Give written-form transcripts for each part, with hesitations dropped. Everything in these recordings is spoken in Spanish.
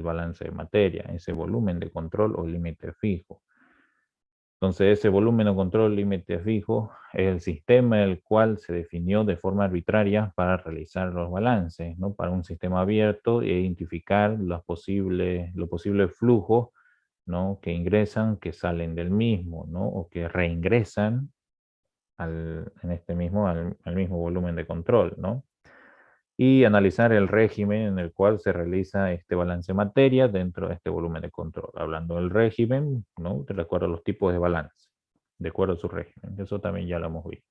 balance de materia, ese volumen de control o límite fijo. Entonces, ese volumen o control límite fijo es el sistema el cual se definió de forma arbitraria para realizar los balances, ¿no? Para un sistema abierto e identificar los posibles flujos, ¿no? Que ingresan, que salen del mismo, ¿no? O que reingresan al mismo volumen de control, ¿no? Y analizar el régimen en el cual se realiza este balance de materia dentro de este volumen de control. Hablando del régimen, ¿no? De acuerdo a los tipos de balance, de acuerdo a su régimen. Eso también ya lo hemos visto.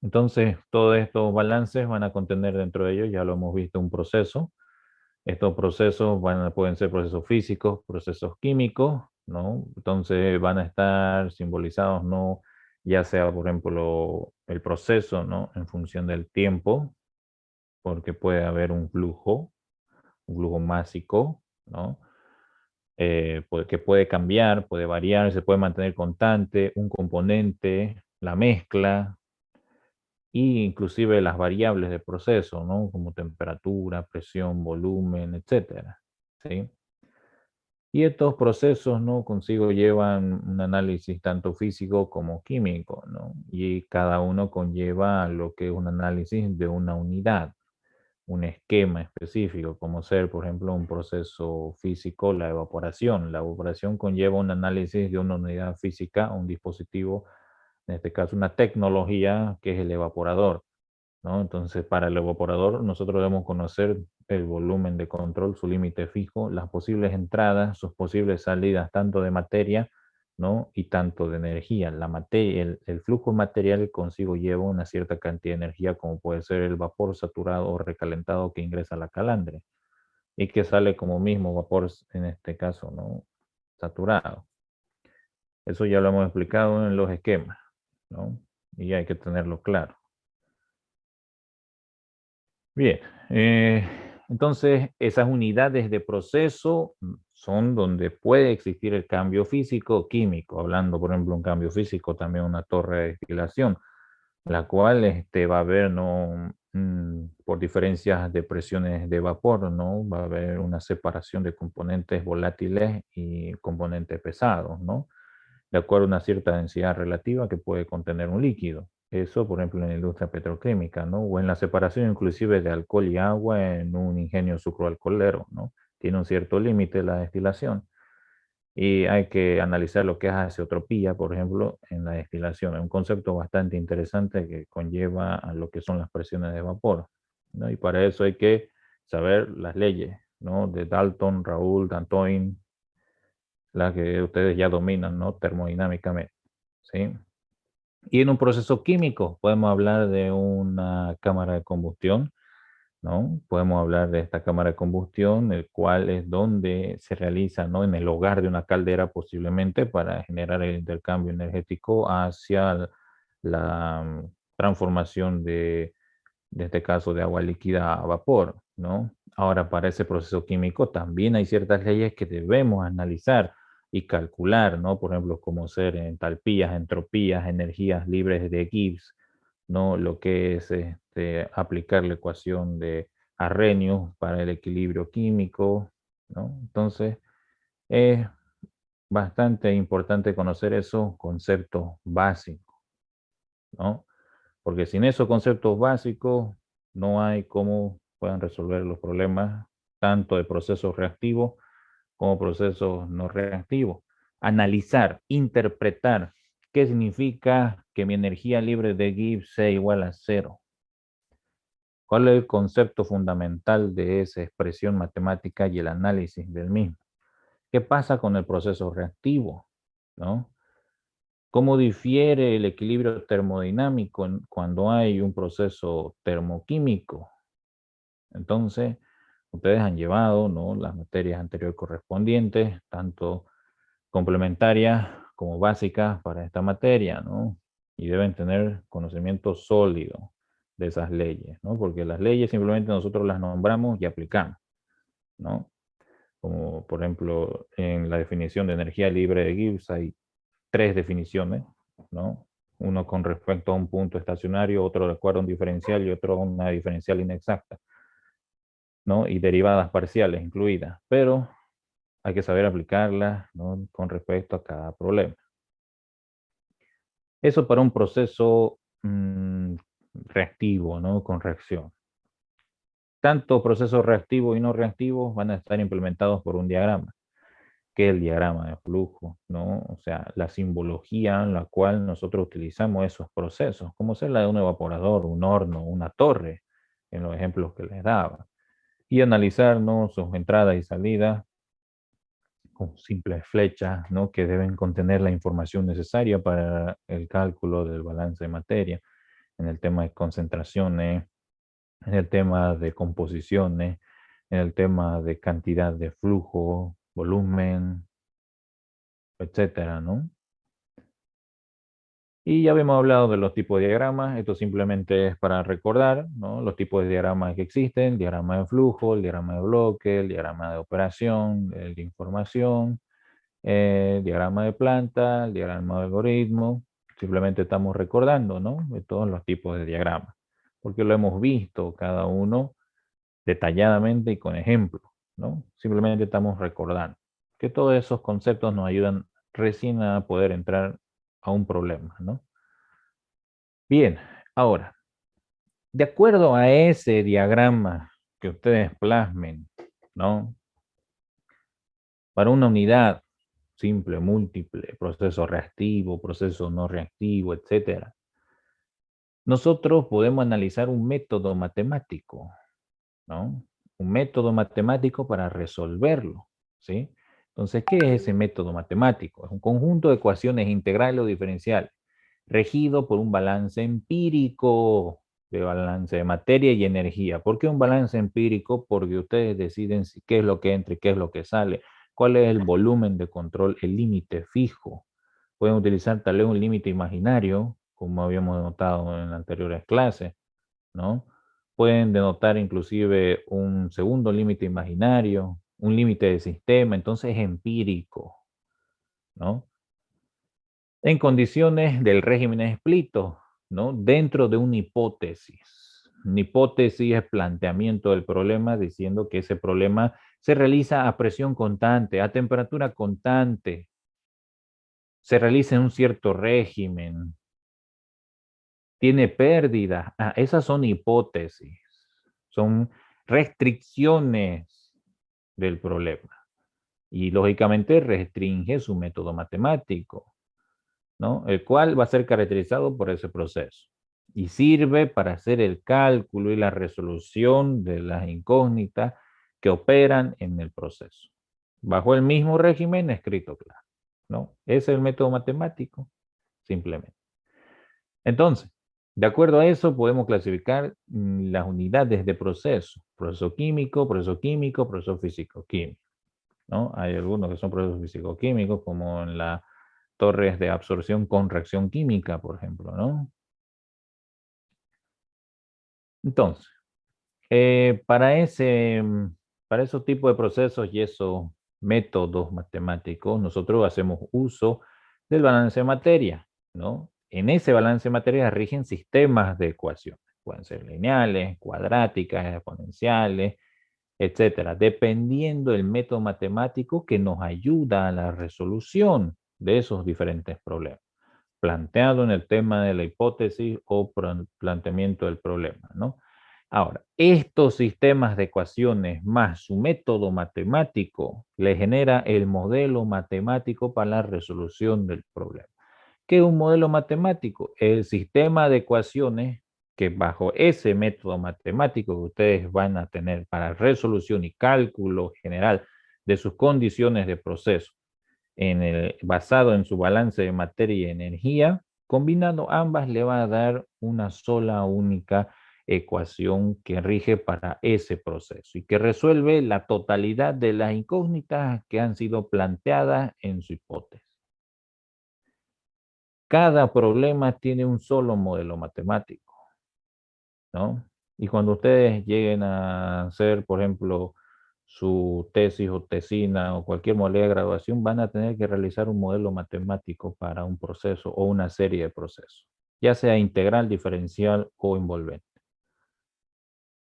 Entonces, todos estos balances van a contener dentro de ellos, ya lo hemos visto, un proceso. Estos procesos pueden ser procesos físicos, procesos químicos, ¿no? Entonces van a estar simbolizados, ¿no? Ya sea, por ejemplo, el proceso, ¿no? En función del tiempo, porque puede haber un flujo másico, ¿no? Que puede cambiar, puede variar, se puede mantener constante, un componente, la mezcla, e inclusive las variables del proceso, ¿no? Como temperatura, presión, volumen, etcétera, ¿sí? Y estos procesos, ¿no? Consigo llevan un análisis tanto físico como químico, ¿no? Y cada uno conlleva lo que es un análisis de una unidad, un esquema específico, como ser, por ejemplo, un proceso físico, la evaporación. La evaporación conlleva un análisis de una unidad física, un dispositivo, en este caso una tecnología que es el evaporador, ¿no? Entonces, para el evaporador, nosotros debemos conocer el volumen de control, su límite fijo, las posibles entradas, sus posibles salidas, tanto de materia, ¿no? Y tanto de energía. La materia, el flujo material consigo lleva una cierta cantidad de energía, como puede ser el vapor saturado o recalentado que ingresa a la calandria y que sale como mismo vapor, en este caso, ¿no? Saturado. Eso ya lo hemos explicado en los esquemas, ¿no? Y hay que tenerlo claro. Bien, entonces esas unidades de proceso son donde puede existir el cambio físico o químico, hablando por ejemplo un cambio físico, también una torre de destilación, la cual va a haber, ¿no? Por diferencias de presiones de vapor, ¿no? Va a haber una separación de componentes volátiles y componentes pesados, ¿no? De acuerdo a una cierta densidad relativa que puede contener un líquido. Eso, por ejemplo, en la industria petroquímica, ¿no? O en la separación inclusive de alcohol y agua en un ingenio sucroalcoholero, ¿no? Tiene un cierto límite la destilación. Y hay que analizar lo que es azeotropía, por ejemplo, en la destilación. Es un concepto bastante interesante que conlleva a lo que son las presiones de vapor, ¿no? Y para eso hay que saber las leyes, ¿no? De Dalton, Raoult, Dantoin, las que ustedes ya dominan, ¿no? Termodinámicamente, ¿sí? Y en un proceso químico podemos hablar de una cámara de combustión, ¿no? Podemos hablar de esta cámara de combustión, el cual es donde se realiza, ¿no? En el hogar de una caldera posiblemente para generar el intercambio energético hacia la transformación de este caso de agua líquida a vapor, ¿no? Ahora, para ese proceso químico también hay ciertas leyes que debemos analizar y calcular, ¿no? Por ejemplo, como ser entalpías, entropías, energías libres de Gibbs, ¿no? Lo que es aplicar la ecuación de Arrhenius para el equilibrio químico, ¿no? Entonces, es bastante importante conocer esos conceptos básicos, ¿no? Porque sin esos conceptos básicos no hay cómo puedan resolver los problemas tanto de procesos reactivos como procesos no reactivos. Analizar, interpretar qué significa que mi energía libre de Gibbs sea igual a cero. ¿Cuál es el concepto fundamental de esa expresión matemática y el análisis del mismo? ¿Qué pasa con el proceso reactivo? ¿No? ¿Cómo difiere el equilibrio termodinámico cuando hay un proceso termoquímico? Entonces, ustedes han llevado, ¿no? Las materias anteriores correspondientes, tanto complementarias como básicas para esta materia, ¿no? Y deben tener conocimiento sólido de esas leyes, ¿no? Porque las leyes simplemente nosotros las nombramos y aplicamos, ¿no? Como por ejemplo en la definición de energía libre de Gibbs hay tres definiciones, ¿no? Uno con respecto a un punto estacionario, otro de acuerdo a un diferencial y otro a una diferencial inexacta, ¿no? Y derivadas parciales incluidas, pero hay que saber aplicarlas, ¿no? Con respecto a cada problema. Eso para un proceso reactivo, ¿no? Con reacción. Tanto procesos reactivos y no reactivos van a estar implementados por un diagrama, que es el diagrama de flujo, ¿no? O sea, la simbología en la cual nosotros utilizamos esos procesos, como ser la de un evaporador, un horno, una torre, en los ejemplos que les daba. Y analizar, ¿no? Sus entradas y salidas con simples flechas, ¿no? Que deben contener la información necesaria para el cálculo del balance de materia, en el tema de concentraciones, en el tema de composiciones, en el tema de cantidad de flujo, volumen, etcétera, ¿no? Y ya habíamos hablado de los tipos de diagramas, esto simplemente es para recordar, ¿no? Los tipos de diagramas que existen: el diagrama de flujo, el diagrama de bloque, el diagrama de operación, el de información, el diagrama de planta, el diagrama de algoritmo. Simplemente estamos recordando, ¿no? De todos los tipos de diagramas, porque lo hemos visto cada uno detalladamente y con ejemplos, ¿no? Simplemente estamos recordando que todos esos conceptos nos ayudan recién a poder entrar a un problema, ¿no? Bien, ahora, de acuerdo a ese diagrama que ustedes plasmen, ¿no? Para una unidad simple, múltiple, proceso reactivo, proceso no reactivo, etcétera, nosotros podemos analizar un método matemático, ¿no? Un método matemático para resolverlo, ¿sí? Entonces, ¿qué es ese método matemático? Es un conjunto de ecuaciones integrales o diferenciales, regido por un balance empírico de balance de materia y energía. ¿Por qué un balance empírico? Porque ustedes deciden qué es lo que entra y qué es lo que sale, cuál es el volumen de control, el límite fijo. Pueden utilizar tal vez un límite imaginario, como habíamos notado en anteriores clases, ¿no? Pueden denotar inclusive un segundo límite imaginario, un límite de sistema, entonces es empírico, ¿no? En condiciones del régimen explícito, ¿no? Dentro de una hipótesis. Una hipótesis es planteamiento del problema diciendo que ese problema se realiza a presión constante, a temperatura constante, se realiza en un cierto régimen, tiene pérdidas. Esas son hipótesis, son restricciones del problema. Y lógicamente restringe su método matemático, ¿no? El cual va a ser caracterizado por ese proceso. Y sirve para hacer el cálculo y la resolución de las incógnitas que operan en el proceso. Bajo el mismo régimen escrito, claro, ¿no? Ese es el método matemático, simplemente. Entonces, de acuerdo a eso, podemos clasificar las unidades de proceso: proceso químico, proceso químico, proceso físico-químico, ¿no? Hay algunos que son procesos físico-químicos, como en las torres de absorción con reacción química, por ejemplo, ¿no? Entonces, para esos tipos de procesos y esos métodos matemáticos, nosotros hacemos uso del balance de materia, ¿no? En ese balance de materia rigen sistemas de ecuaciones. Pueden ser lineales, cuadráticas, exponenciales, etcétera, dependiendo del método matemático que nos ayuda a la resolución de esos diferentes problemas, planteado en el tema de la hipótesis o planteamiento del problema, ¿no? Ahora, estos sistemas de ecuaciones más su método matemático le genera el modelo matemático para la resolución del problema. ¿Qué es un modelo matemático? El sistema de ecuaciones que bajo ese método matemático que ustedes van a tener para resolución y cálculo general de sus condiciones de proceso basado en su balance de materia y energía, combinando ambas le va a dar una sola única ecuación que rige para ese proceso y que resuelve la totalidad de las incógnitas que han sido planteadas en su hipótesis. Cada problema tiene un solo modelo matemático, ¿no? Y cuando ustedes lleguen a hacer, por ejemplo, su tesis o tesina o cualquier modalidad de graduación, van a tener que realizar un modelo matemático para un proceso o una serie de procesos, ya sea integral, diferencial o envolvente.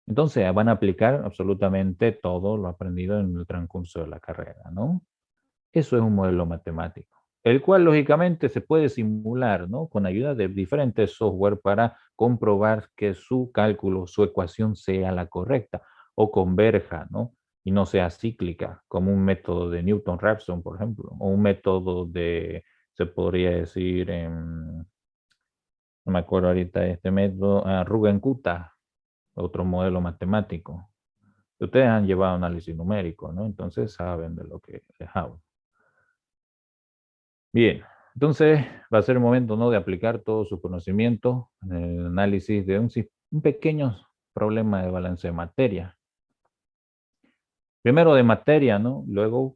Entonces, van a aplicar absolutamente todo lo aprendido en el transcurso de la carrera, ¿no? Eso es un modelo matemático, el cual lógicamente se puede simular, ¿no? Con ayuda de diferentes software para comprobar que su cálculo, su ecuación sea la correcta o converja, ¿no? Y no sea cíclica, como un método de Newton-Raphson, por ejemplo, o un método de, se podría decir, no me acuerdo ahorita de este método, Rugen-Kutta, otro modelo matemático. Ustedes han llevado análisis numérico, ¿no? Entonces saben de lo que les hablo. Bien, entonces va a ser el momento, ¿no?, de aplicar todo su conocimiento en el análisis de un pequeño problema de balance de materia. Primero de materia, ¿no? Luego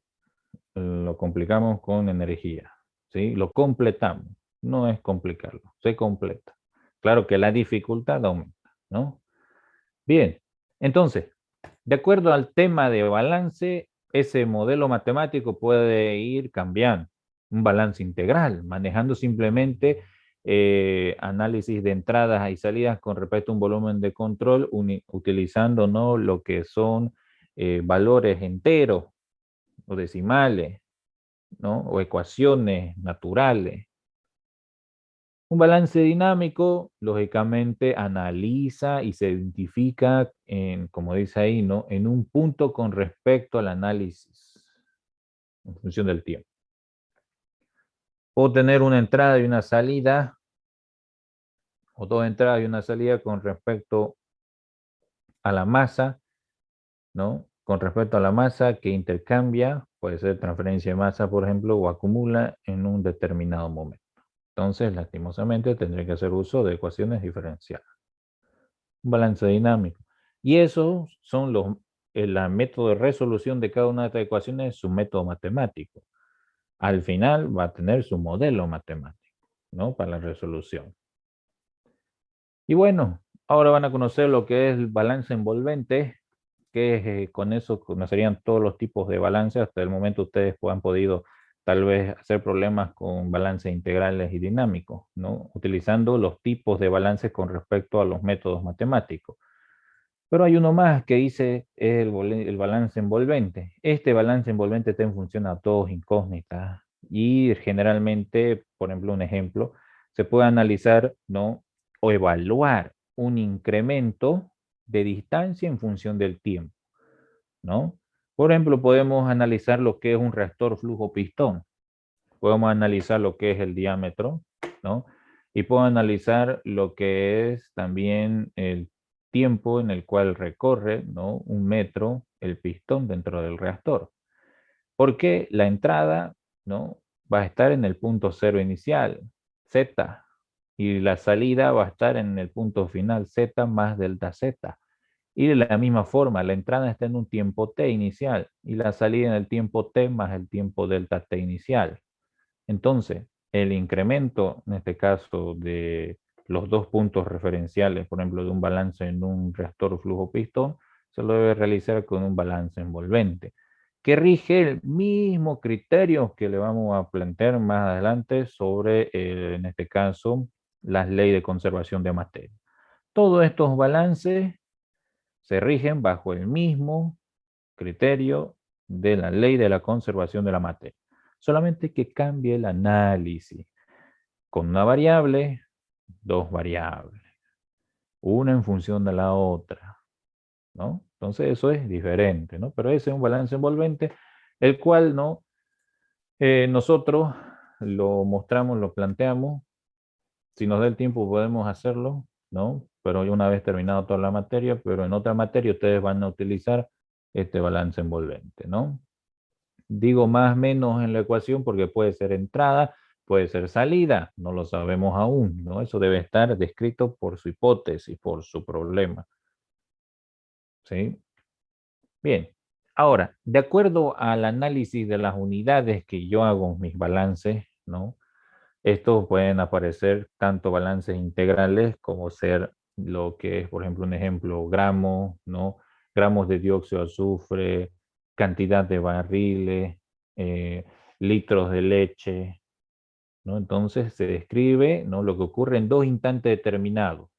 lo complicamos con energía, ¿sí? Lo completamos. No es complicarlo, se completa. Claro que la dificultad aumenta, ¿no? Bien, entonces, de acuerdo al tema de balance, ese modelo matemático puede ir cambiando. Un balance integral, manejando simplemente análisis de entradas y salidas con respecto a un volumen de control, utilizando, ¿no?, lo que son valores enteros o decimales, ¿no?, o ecuaciones naturales. Un balance dinámico, lógicamente, analiza y se identifica, como dice ahí, ¿no?, en un punto con respecto al análisis, en función del tiempo. Puedo tener una entrada y una salida, o dos entradas y una salida con respecto a la masa, ¿no? Con respecto a la masa que intercambia, puede ser transferencia de masa, por ejemplo, o acumula en un determinado momento. Entonces, lastimosamente, tendré que hacer uso de ecuaciones diferenciales. Un balance dinámico. Y esos son el método de resolución de cada una de estas ecuaciones, su método matemático. Al final va a tener su modelo matemático, ¿no?, para la resolución. Y bueno, ahora van a conocer lo que es el balance envolvente, que es, con eso conocerían todos los tipos de balance. Hasta el momento ustedes han podido tal vez hacer problemas con balances integrales y dinámicos, ¿no?, utilizando los tipos de balances con respecto a los métodos matemáticos. Pero hay uno más que dice el balance envolvente. Este balance envolvente está en función a dos incógnitas y generalmente, por ejemplo, un ejemplo, se puede analizar, ¿no?, o evaluar un incremento de distancia en función del tiempo, ¿no? Por ejemplo, podemos analizar lo que es un reactor flujo-pistón. Podemos analizar lo que es el diámetro, ¿no? Y puedo analizar lo que es también el tiempo en el cual recorre, ¿no?, un metro el pistón dentro del reactor. Porque la entrada, ¿no?, va a estar en el punto cero inicial, Z, y la salida va a estar en el punto final, Z más delta Z. Y de la misma forma, la entrada está en un tiempo t inicial y la salida en el tiempo t más el tiempo delta t inicial. Entonces, el incremento, en este caso, de los dos puntos referenciales, por ejemplo, de un balance en un reactor flujo-pistón, se lo debe realizar con un balance envolvente, que rige el mismo criterio que le vamos a plantear más adelante sobre, en este caso, las leyes de conservación de materia. Todos estos balances se rigen bajo el mismo criterio de la ley de la conservación de la materia. Solamente que cambie el análisis. Con una variable, dos variables. Una en función de la otra, ¿no? Entonces eso es diferente, ¿no? Pero ese es un balance envolvente, el cual, ¿no?, nosotros lo mostramos, lo planteamos. Si nos da el tiempo podemos hacerlo, ¿no? Pero una vez terminado toda la materia, pero en otra materia ustedes van a utilizar este balance envolvente, ¿no? Digo más o menos en la ecuación porque puede ser entrada, puede ser salida, no lo sabemos aún, ¿no? Eso debe estar descrito por su hipótesis, por su problema, ¿sí? Bien, ahora, de acuerdo al análisis de las unidades que yo hago en mis balances, ¿no?, estos pueden aparecer tanto balances integrales como ser lo que es, por ejemplo, un ejemplo, gramos, ¿no?, gramos de dióxido de azufre, cantidad de barriles, litros de leche, ¿no? Entonces se describe, ¿no?, lo que ocurre en dos instantes determinados.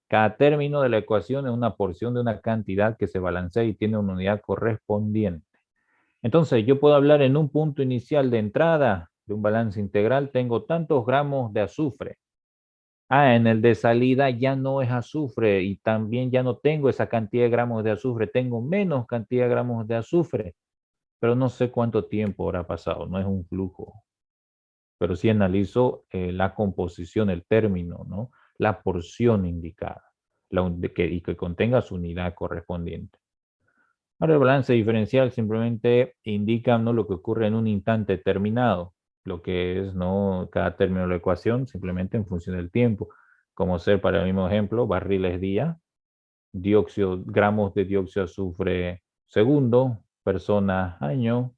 Cada término de la ecuación es una porción de una cantidad que se balancea y tiene una unidad correspondiente. Entonces, yo puedo hablar en un punto inicial de entrada de un balance integral, tengo tantos gramos de azufre. En el de salida ya no es azufre y también ya no tengo esa cantidad de gramos de azufre, tengo menos cantidad de gramos de azufre, pero no sé cuánto tiempo habrá pasado, no es un flujo. Pero sí analizo la composición, el término, ¿no? La porción indicada, y que contenga su unidad correspondiente. Ahora el balance diferencial simplemente indica, ¿no?, lo que ocurre en un instante determinado, lo que es, ¿no?, cada término de la ecuación simplemente en función del tiempo, como ser, para el mismo ejemplo, barriles día, gramos de dióxido de azufre segundo, personas año.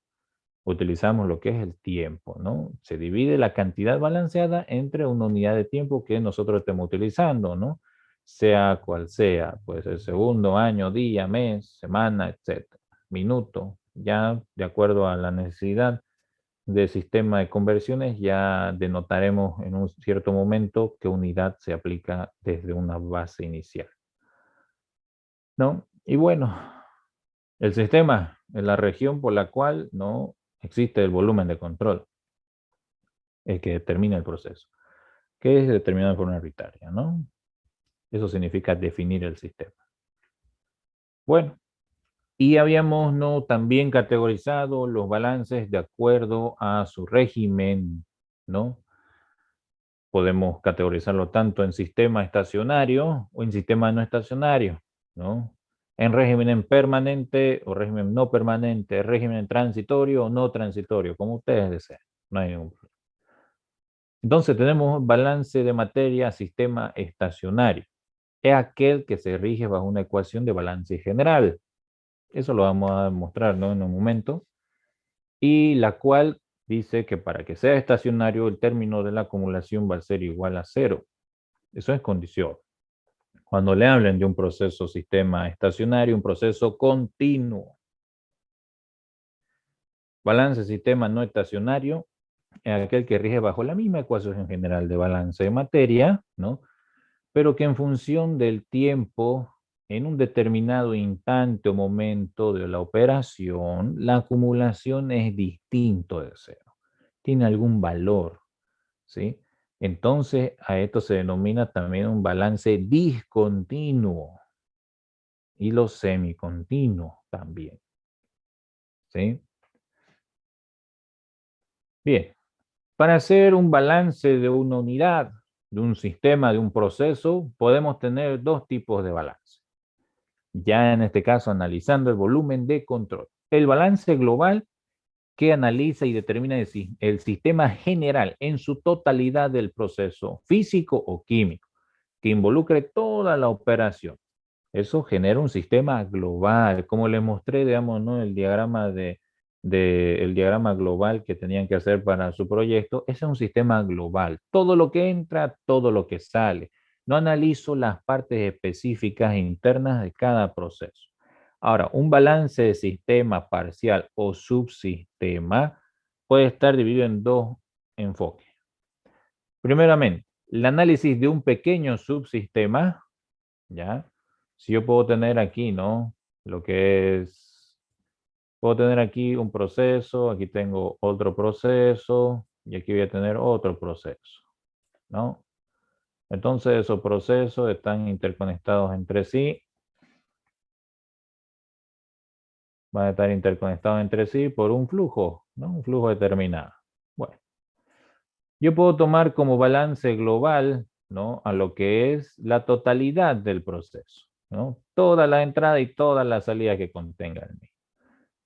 Utilizamos lo que es el tiempo, ¿no? Se divide la cantidad balanceada entre una unidad de tiempo que nosotros estemos utilizando, ¿no? Sea cual sea, pues el segundo, año, día, mes, semana, etcétera. Minuto, ya de acuerdo a la necesidad del sistema de conversiones, ya denotaremos en un cierto momento qué unidad se aplica desde una base inicial, ¿no? Y bueno, el sistema es la región por la cual no existe el volumen de control, el que determina el proceso, que es determinado de forma arbitraria, ¿no? Eso significa definir el sistema. Bueno, y habíamos, ¿no?, también categorizado los balances de acuerdo a su régimen, ¿no? Podemos categorizarlo tanto en sistema estacionario o en sistema no estacionario, ¿no? En régimen permanente o régimen no permanente, régimen transitorio o no transitorio, como ustedes deseen. No hay ningún problema. Entonces tenemos balance de materia, sistema estacionario. Es aquel que se rige bajo una ecuación de balance general. Eso lo vamos a mostrar, ¿no?, en un momento. Y la cual dice que para que sea estacionario, el término de la acumulación va a ser igual a cero. Eso es condición. Cuando le hablen de un proceso sistema estacionario, un proceso continuo. Balance sistema no estacionario es aquel que rige bajo la misma ecuación general de balance de materia, ¿no?, pero que en función del tiempo, en un determinado instante o momento de la operación, la acumulación es distinto de cero, tiene algún valor, ¿sí? Entonces, a esto se denomina también un balance discontinuo y los semicontinuos también, ¿sí? Bien, para hacer un balance de una unidad, de un sistema, de un proceso, podemos tener dos tipos de balance. Ya en este caso analizando el volumen de control. El balance global, que analiza y determina el sistema general en su totalidad del proceso físico o químico, que involucre toda la operación. Eso genera un sistema global, como les mostré, digamos, ¿no?, el diagrama el diagrama global que tenían que hacer para su proyecto. Ese es un sistema global. Todo lo que entra, todo lo que sale. No analizo las partes específicas internas de cada proceso. Ahora, un balance de sistema parcial o subsistema puede estar dividido en dos enfoques. Primeramente, el análisis de un pequeño subsistema, ¿ya? Si yo puedo tener aquí, ¿no?, lo que es, puedo tener aquí un proceso, aquí tengo otro proceso y aquí voy a tener otro proceso, ¿no? Entonces esos procesos están interconectados entre sí, van a estar interconectados entre sí por un flujo, ¿no?, un flujo determinado. Bueno, yo puedo tomar como balance global, ¿no?, a lo que es la totalidad del proceso, ¿no? Toda la entrada y toda la salida que contenga el mismo.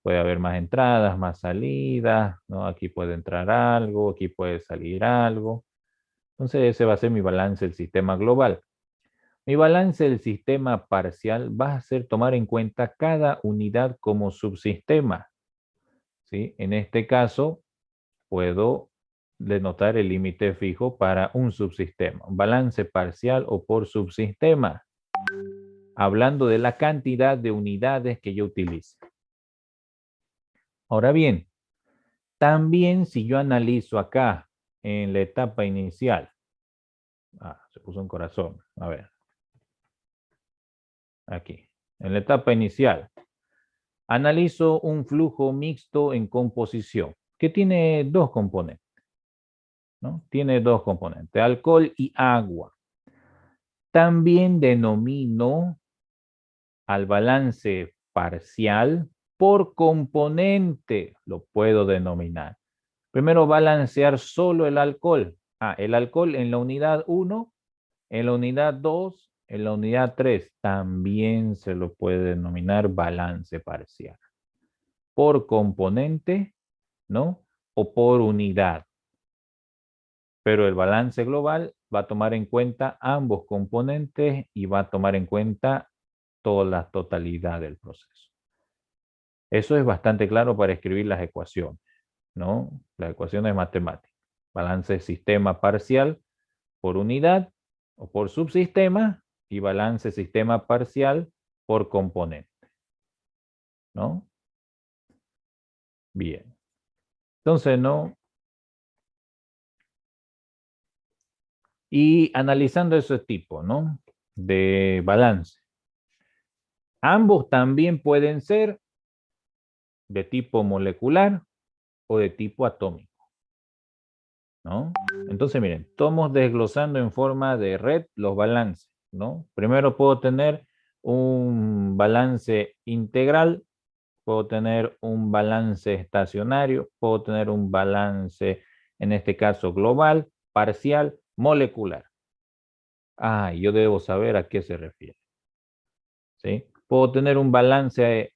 Puede haber más entradas, más salidas, ¿no? Aquí puede entrar algo, aquí puede salir algo. Entonces ese va a ser mi balance del sistema global. Mi balance del sistema parcial va a ser tomar en cuenta cada unidad como subsistema, ¿sí? En este caso, puedo denotar el límite fijo para un subsistema, balance parcial o por subsistema, hablando de la cantidad de unidades que yo utilice. Ahora bien, también si yo analizo acá en la etapa inicial, se puso un corazón, a ver, aquí, en la etapa inicial, analizo un flujo mixto en composición, que tiene dos componentes, ¿no? Tiene dos componentes, alcohol y agua. También denomino al balance parcial por componente, lo puedo denominar. Primero balancear solo el alcohol. El alcohol en la unidad 1, en la unidad 2, en la unidad 3 también se lo puede denominar balance parcial. Por componente, ¿no? O por unidad. Pero el balance global va a tomar en cuenta ambos componentes y va a tomar en cuenta toda la totalidad del proceso. Eso es bastante claro para escribir las ecuaciones, ¿no? Las ecuaciones matemáticas. Balance sistema parcial por unidad o por subsistema y balance sistema parcial por componente, ¿no? Bien. Entonces, ¿no? Y analizando ese tipo, ¿no? De balance. Ambos también pueden ser de tipo molecular o de tipo atómico, ¿no? Entonces, miren, estamos desglosando en forma de red los balances, ¿no? Primero puedo tener un balance integral, puedo tener un balance estacionario, puedo tener un balance, en este caso, global, parcial, molecular. Yo debo saber a qué se refiere, ¿sí? Puedo tener un balance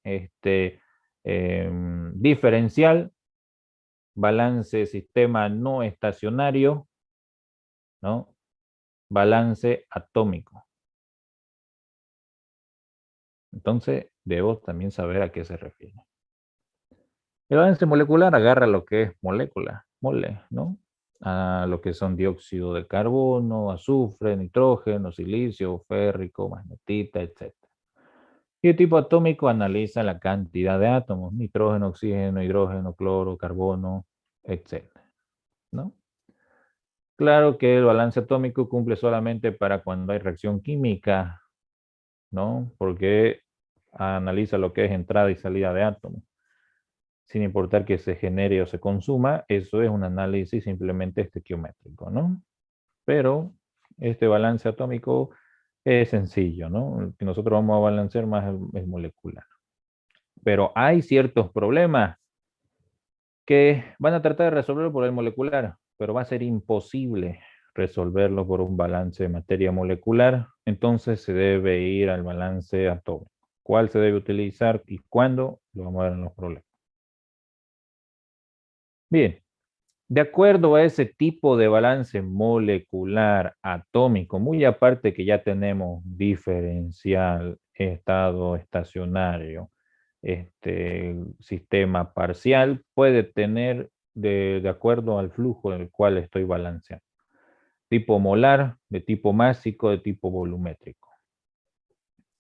diferencial, balance sistema no estacionario, ¿no? Balance atómico. Entonces, debo también saber a qué se refiere. El balance molecular agarra lo que es molécula, mole, ¿no? A lo que son dióxido de carbono, azufre, nitrógeno, silicio, férrico, magnetita, etc. Y el tipo atómico analiza la cantidad de átomos, nitrógeno, oxígeno, hidrógeno, cloro, carbono, etc. ¿No? Claro que el balance atómico cumple solamente para cuando hay reacción química, ¿no? Porque analiza lo que es entrada y salida de átomos. Sin importar que se genere o se consuma, eso es un análisis simplemente estequiométrico, ¿no? Pero este balance atómico es sencillo, ¿no? El que nosotros vamos a balancear más es molecular. Pero hay ciertos problemas que van a tratar de resolverlo por el molecular, pero va a ser imposible resolverlo por un balance de materia molecular, entonces se debe ir al balance atómico. ¿Cuál se debe utilizar y cuándo? Lo vamos a ver en los problemas. Bien, de acuerdo a ese tipo de balance molecular atómico, muy aparte que ya tenemos diferencial, estado estacionario, sistema parcial, puede tener de acuerdo al flujo en el cual estoy balanceando. Tipo molar, de tipo másico, de tipo volumétrico,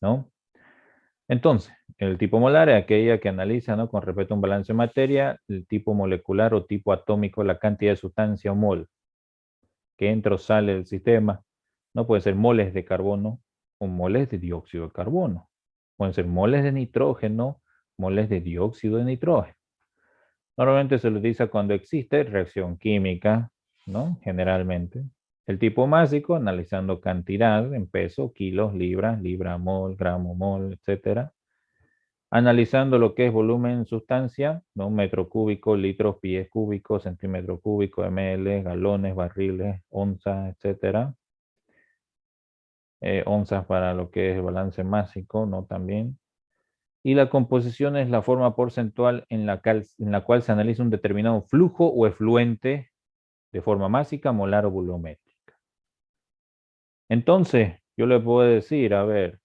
¿no? Entonces, el tipo molar es aquella que analiza, ¿no? Con respecto a un balance de materia, el tipo molecular o tipo atómico, la cantidad de sustancia o mol que entra o sale del sistema. No puede ser moles de carbono o moles de dióxido de carbono. Pueden ser moles de nitrógeno, moles de dióxido de nitrógeno. Normalmente se lo utiliza cuando existe reacción química, ¿no? Generalmente. El tipo másico, analizando cantidad en peso, kilos, libras, libra mol, gramo mol, etcétera. Analizando lo que es volumen sustancia, ¿no? Metro cúbico, litros, pies cúbicos, centímetro cúbico, ml, galones, barriles, onzas, etcétera. Onzas para lo que es el balance másico, ¿no? También. Y la composición es la forma porcentual en la cual se analiza un determinado flujo o efluente de forma másica, molar o volumétrica. Entonces, yo le puedo decir, a ver,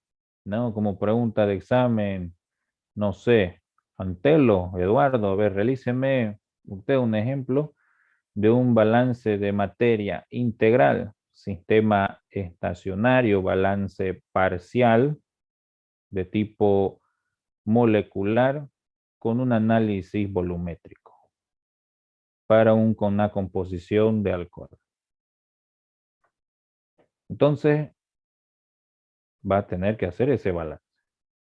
¿no? Como pregunta de examen, no sé, Antelo, Eduardo, a ver, realíceme usted un ejemplo de un balance de materia integral, sistema estacionario, balance parcial de tipo molecular con un análisis volumétrico con una composición de alcohol. Entonces, va a tener que hacer ese balance,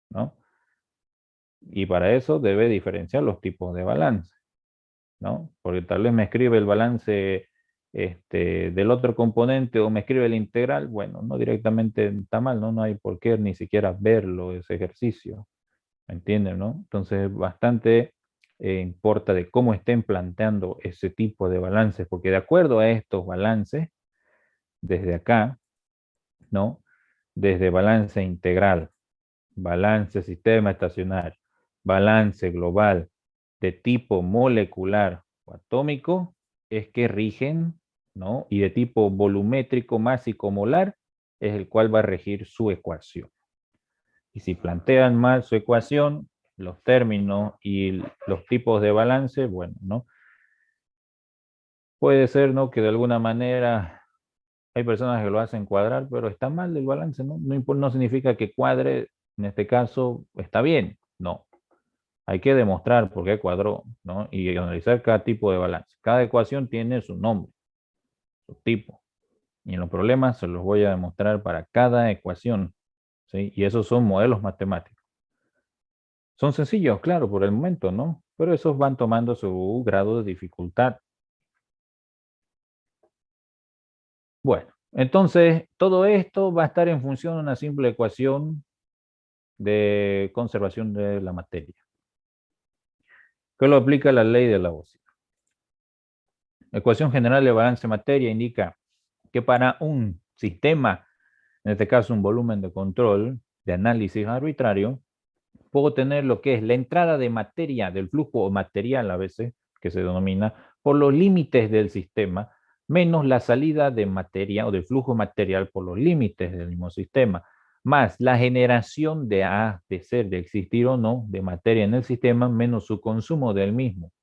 ¿no? Y para eso debe diferenciar los tipos de balance, ¿no? Porque tal vez me escribe el balance del otro componente o me escribe el integral, bueno, no directamente está mal, ¿no? No hay por qué ni siquiera verlo, ese ejercicio, ¿me entienden, no? Entonces, bastante importa de cómo estén planteando ese tipo de balances, porque de acuerdo a estos balances, desde acá, ¿no? Desde balance integral, balance sistema estacionario, balance global de tipo molecular o atómico, es que rigen, ¿no? Y de tipo volumétrico másico molar es el cual va a regir su ecuación. Y si plantean mal su ecuación, los términos y los tipos de balance, bueno, ¿no? Puede ser, ¿no? Que de alguna manera hay personas que lo hacen cuadrar, pero está mal el balance, ¿no? No significa que cuadre, en este caso, está bien. No. Hay que demostrar por qué cuadró, ¿no? Y analizar cada tipo de balance. Cada ecuación tiene su nombre, su tipo. Y en los problemas se los voy a demostrar para cada ecuación, ¿sí? Y esos son modelos matemáticos. Son sencillos, claro, por el momento, ¿no? Pero esos van tomando su grado de dificultad. Bueno, entonces todo esto va a estar en función de una simple ecuación de conservación de la materia, que lo aplica la ley de Lavoisier. La ecuación general de balance de materia indica que para un sistema, en este caso un volumen de control, de análisis arbitrario, puedo tener lo que es la entrada de materia del flujo material a veces, que se denomina, por los límites del sistema, menos la salida de materia o del flujo material por los límites del mismo sistema, más la generación de A, de ser, de existir o no, de materia en el sistema, menos su consumo del mismo,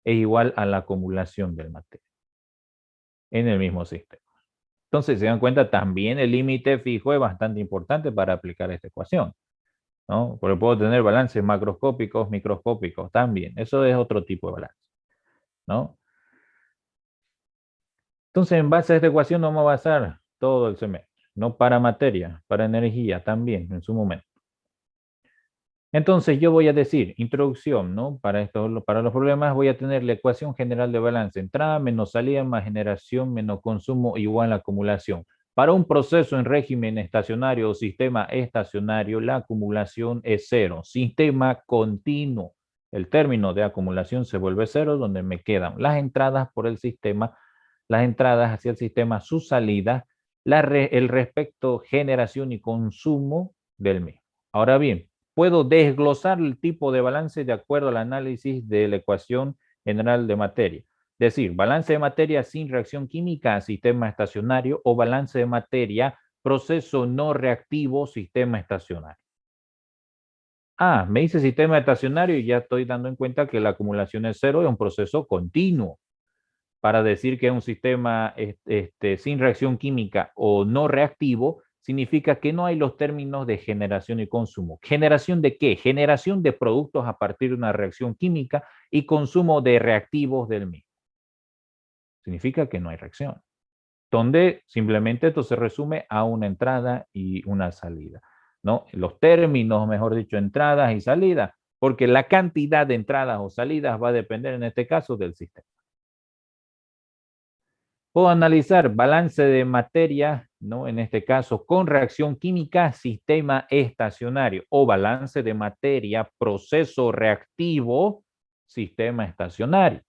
es igual a la acumulación del materia en el mismo sistema. Entonces, se dan cuenta, también el límite fijo es bastante importante para aplicar esta ecuación, ¿no? Porque puedo tener balances macroscópicos, microscópicos también. Eso es otro tipo de balance, ¿no? Entonces, en base a esta ecuación no vamos a basar todo el semestre, no para materia, para energía también en su momento. Entonces, yo voy a decir, introducción, ¿no? Para los problemas voy a tener la ecuación general de balance, entrada menos salida más generación menos consumo igual a acumulación. Para un proceso en régimen estacionario o sistema estacionario, la acumulación es cero. Sistema continuo. El término de acumulación se vuelve cero, donde me quedan las entradas por el sistema, las entradas hacia el sistema, su salida, el respecto generación y consumo del mismo. Ahora bien, puedo desglosar el tipo de balance de acuerdo al análisis de la ecuación general de materia. Es decir, balance de materia sin reacción química, sistema estacionario, o balance de materia, proceso no reactivo, sistema estacionario. Ah, me dice sistema estacionario y ya estoy dando en cuenta que la acumulación es cero, es un proceso continuo. Para decir que es un sistema sin reacción química o no reactivo, significa que no hay los términos de generación y consumo. ¿Generación de qué? Generación de productos a partir de una reacción química y consumo de reactivos del mismo. Significa que no hay reacción. Donde simplemente esto se resume a una entrada y una salida, ¿no? Los términos, mejor dicho, entradas y salidas, porque la cantidad de entradas o salidas va a depender en este caso del sistema. Puedo analizar balance de materia, ¿no? En este caso, con reacción química, sistema estacionario, o balance de materia, proceso reactivo, sistema estacionario.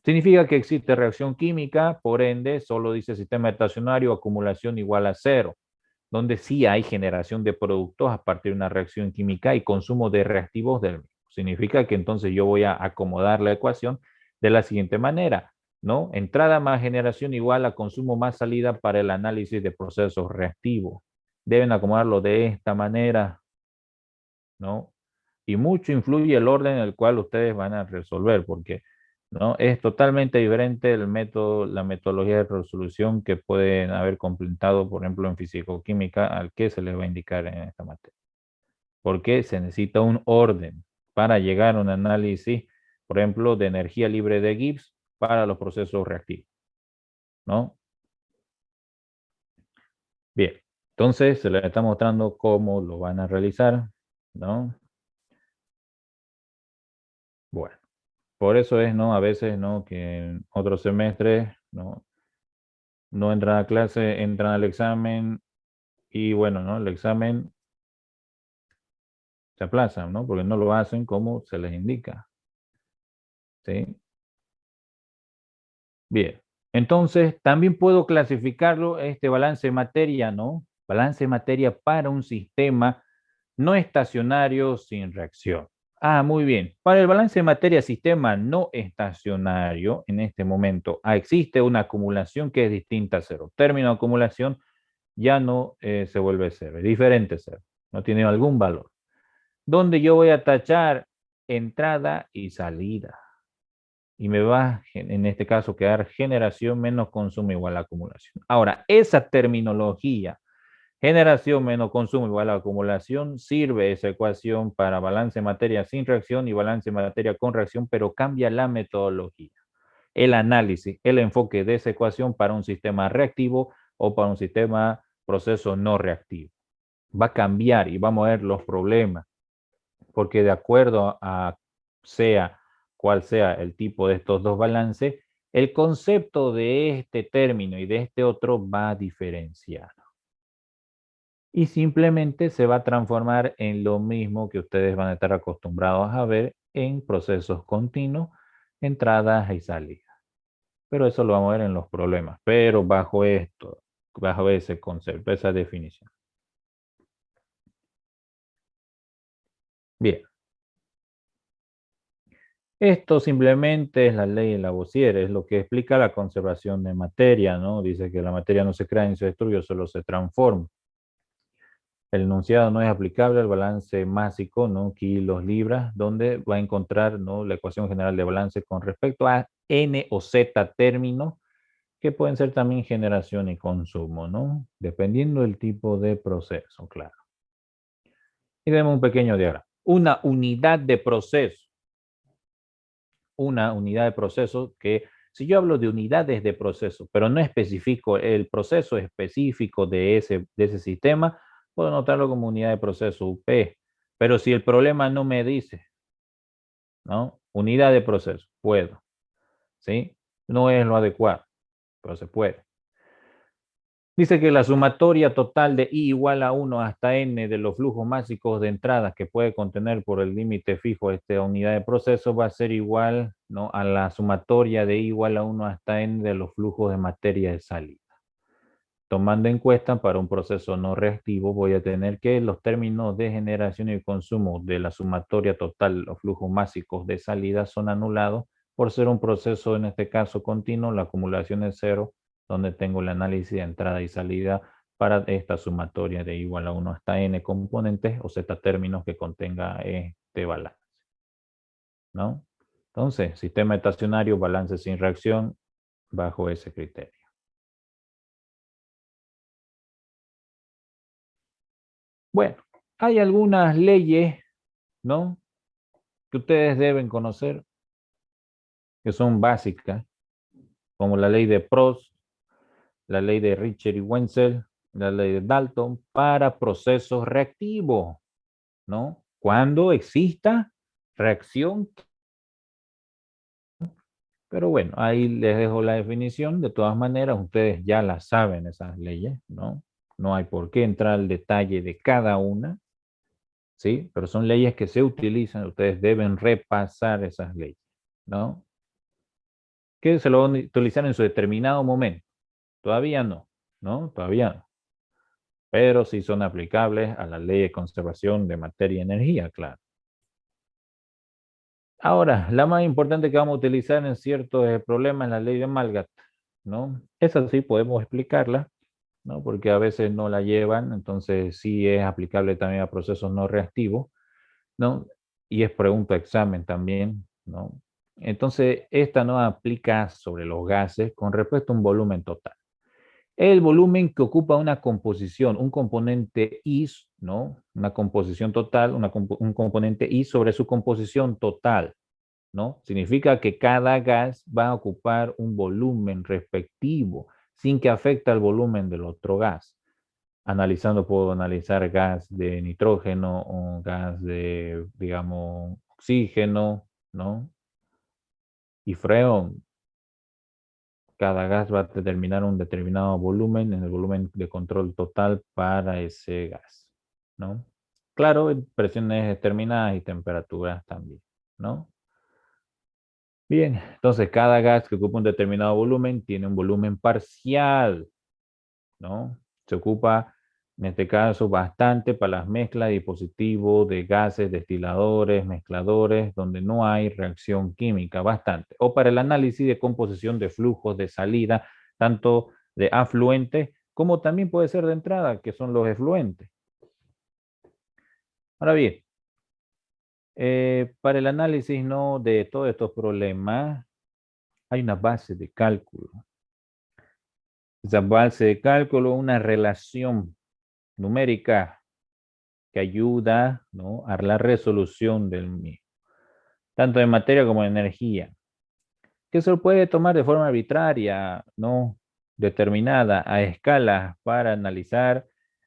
Significa que existe reacción química, por ende, solo dice sistema estacionario, acumulación igual a cero, donde sí hay generación de productos a partir de una reacción química y consumo de reactivos del mismo. Significa que entonces yo voy a acomodar la ecuación de la siguiente manera, ¿no? Entrada más generación igual a consumo más salida para el análisis de procesos reactivos. Deben acomodarlo de esta manera, ¿no? Y mucho influye el orden en el cual ustedes van a resolver, porque ¿no? Es totalmente diferente el método, la metodología de resolución que pueden haber completado, por ejemplo, en físico-química, al que se les va a indicar en esta materia. Porque se necesita un orden. para llegar a un análisis, por ejemplo, de energía libre de Gibbs para los procesos reactivos, ¿no? Bien, entonces se les está mostrando cómo lo van a realizar, ¿no? Bueno, por eso es, ¿no? A veces, ¿no? Que en otros semestres, ¿no? No entran a clase, entran al examen y bueno, ¿no? El examen se aplaza, ¿no? Porque no lo hacen como se les indica, ¿sí? Bien. Entonces, también puedo clasificarlo, este balance de materia, ¿no? Balance de materia para un sistema no estacionario sin reacción. Ah, muy bien. Para el balance de materia sistema no estacionario, en este momento, existe una acumulación que es distinta a cero. Término de acumulación ya no se vuelve cero, es diferente a cero. No tiene algún valor. Donde yo voy a tachar entrada y salida. Y me va, en este caso, quedar generación menos consumo igual a acumulación. Ahora, esa terminología, generación menos consumo igual a acumulación, sirve esa ecuación para balance de materia sin reacción y balance de materia con reacción, pero cambia la metodología, el análisis, el enfoque de esa ecuación para un sistema reactivo o para un sistema proceso no reactivo. Va a cambiar y vamos a ver los problemas, porque de acuerdo a sea cual sea el tipo de estos dos balances, el concepto de este término y de este otro va a diferenciar. Y simplemente se va a transformar en lo mismo que ustedes van a estar acostumbrados a ver en procesos continuos, entradas y salidas. Pero eso lo vamos a ver en los problemas, pero bajo esto, bajo ese concepto, esa definición. Bien. Esto simplemente es la ley de Lavoisier, es lo que explica la conservación de materia, ¿no? Dice que la materia no se crea ni se destruye, solo se transforma. El enunciado no es aplicable al balance másico, ¿no? Kilos, libras, donde va a encontrar, ¿no? La ecuación general de balance con respecto a N o Z términos, que pueden ser también generación y consumo, ¿no? Dependiendo del tipo de proceso, claro. Y vemos un pequeño diagrama. Una unidad de proceso. Una unidad de proceso que, si yo hablo de unidades de proceso, pero no especifico el proceso específico de ese sistema, puedo notarlo como unidad de proceso UP. Pero si el problema no me dice, ¿no? Unidad de proceso, puedo, ¿sí? No es lo adecuado, pero se puede. Dice que la sumatoria total de I igual a 1 hasta n de los flujos máxicos de entradas que puede contener por el límite fijo esta unidad de proceso va a ser igual, ¿no? A la sumatoria de I igual a 1 hasta n de los flujos de materia de salida. Tomando en cuenta para un proceso no reactivo voy a tener que los términos de generación y consumo de la sumatoria total, los flujos máxicos de salida son anulados por ser un proceso en este caso continuo, la acumulación es cero, donde tengo el análisis de entrada y salida para esta sumatoria de igual a 1 hasta n componentes o z términos que contenga este balance, ¿no? Entonces, sistema estacionario, balance sin reacción, bajo ese criterio. Bueno, hay algunas leyes, ¿no? Que ustedes deben conocer, que son básicas, como la ley de Prost, la ley de Richter y Wenzel, la ley de Dalton, para procesos reactivos, ¿no? Cuando exista reacción. Pero bueno, ahí les dejo la definición. De todas maneras, ustedes ya la saben esas leyes, ¿no? No hay por qué entrar al detalle de cada una, ¿sí? Pero son leyes que se utilizan, ustedes deben repasar esas leyes, ¿no? Que se lo van a utilizar en su determinado momento. Todavía no, ¿no? Todavía no. Pero sí son aplicables a la ley de conservación de materia y energía, claro. Ahora, la más importante que vamos a utilizar en ciertos problemas es la ley de Malgat, ¿no? Esa sí podemos explicarla, ¿no? Porque a veces no la llevan, entonces sí es aplicable también a procesos no reactivos, ¿no? Y es pregunta examen también, ¿no? Entonces, esta no aplica sobre los gases con respecto a un volumen total. El volumen que ocupa una composición, un componente I, ¿no? Una composición total, un componente I sobre su composición total, ¿no? Significa que cada gas va a ocupar un volumen respectivo sin que afecte al volumen del otro gas. Analizando, puedo analizar gas de nitrógeno o gas de, digamos, oxígeno, ¿no? Y freón. Cada gas va a determinar un determinado volumen en el volumen de control total para ese gas, ¿no? Claro, en presiones determinadas y temperaturas también, ¿no? Bien, entonces cada gas que ocupa un determinado volumen tiene un volumen parcial, ¿no? Se ocupa, en este caso, bastante para las mezclas de dispositivos de gases, destiladores, mezcladores, donde no hay reacción química, bastante. O para el análisis de composición de flujos de salida, tanto de afluentes como también puede ser de entrada, que son los efluentes. Ahora bien, para el análisis, ¿no?, de todos estos problemas, hay una base de cálculo. Esa base de cálculo, una relación numérica que ayuda, ¿no?, a la resolución del mismo, tanto en materia como en energía, que se lo puede tomar de forma arbitraria, ¿no?, determinada a escalas para analizar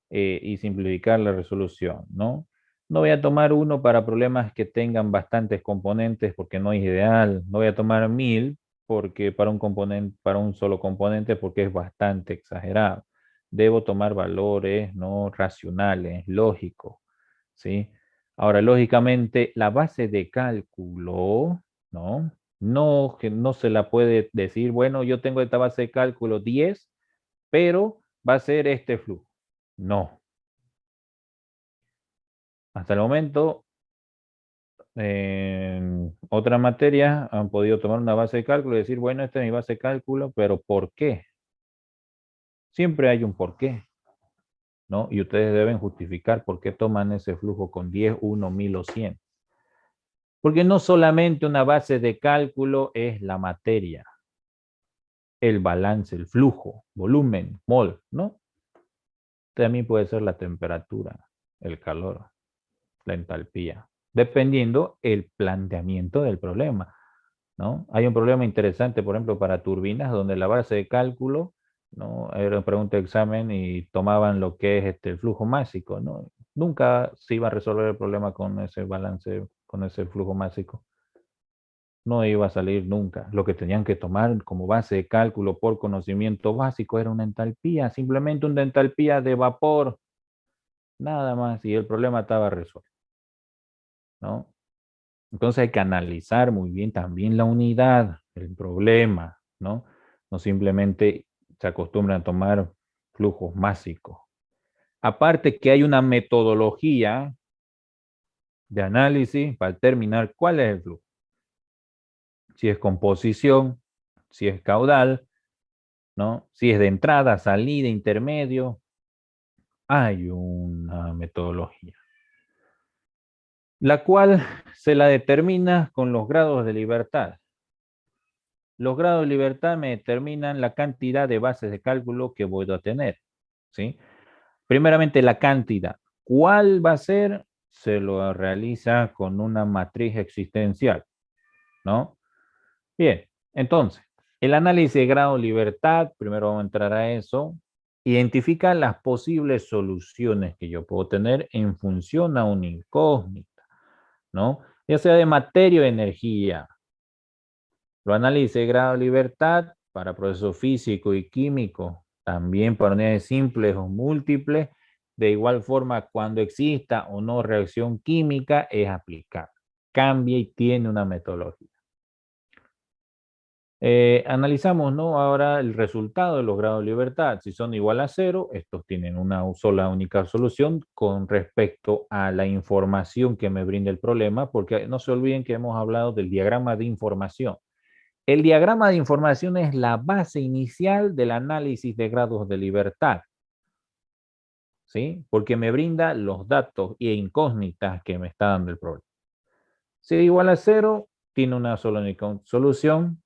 y simplificar la resolución, ¿no? No voy a tomar uno para problemas que tengan bastantes componentes porque no es ideal. No voy a tomar 1000 porque para un componente, para un solo componente porque es bastante exagerado. Debo tomar valores no racionales, lógicos, ¿sí? Ahora, lógicamente, la base de cálculo, ¿no? No, que no se la puede decir, bueno, yo tengo esta base de cálculo 10, pero va a ser este flujo. No. Hasta el momento, en otra materia han podido tomar una base de cálculo y decir, bueno, esta es mi base de cálculo, pero ¿por qué? Siempre hay un por qué, ¿no? Y ustedes deben justificar por qué toman ese flujo con 10, 1, 1000 o 100. Porque no solamente una base de cálculo es la materia, el balance, el flujo, volumen, mol, ¿no? También puede ser la temperatura, el calor, la entalpía, dependiendo el planteamiento del problema, ¿no? Hay un problema interesante, por ejemplo, para turbinas, donde la base de cálculo, ¿no?, era una pregunta de examen y tomaban lo que es el flujo másico, ¿no? Nunca se iba a resolver el problema con ese balance, con ese flujo másico. No iba a salir nunca. Lo que tenían que tomar como base de cálculo por conocimiento básico era una entalpía, simplemente una entalpía de vapor, nada más, y el problema estaba resuelto, ¿no? Entonces hay que analizar muy bien también la unidad, el problema, ¿no? No simplemente se acostumbran a tomar flujos básicos. Aparte que hay una metodología de análisis para determinar cuál es el flujo. Si es composición, si es caudal, ¿no? Si es de entrada, salida, intermedio, hay una metodología, la cual se la determina con los grados de libertad. Los grados de libertad me determinan la cantidad de bases de cálculo que voy a tener, ¿sí? Primeramente, la cantidad. ¿Cuál va a ser? Se lo realiza con una matriz existencial, ¿no? Bien, entonces, el análisis de grado de libertad, primero vamos a entrar a eso, identifica las posibles soluciones que yo puedo tener en función a una incógnita, ¿no? Ya sea de materia o energía. Lo analice de grado de libertad para procesos físicos y químicos, también para unidades simples o múltiples. De igual forma, cuando exista o no reacción química, es aplicar. Cambia y tiene una metodología. Analizamos, ¿no?, ahora el resultado de los grados de libertad. Si son igual a 0, estos tienen una sola única solución con respecto a la información que me brinda el problema, porque no se olviden que hemos hablado del diagrama de información. El diagrama de información es la base inicial del análisis de grados de libertad, ¿sí? Porque me brinda los datos e incógnitas que me está dando el problema. Si es igual a 0, tiene una sola única solución,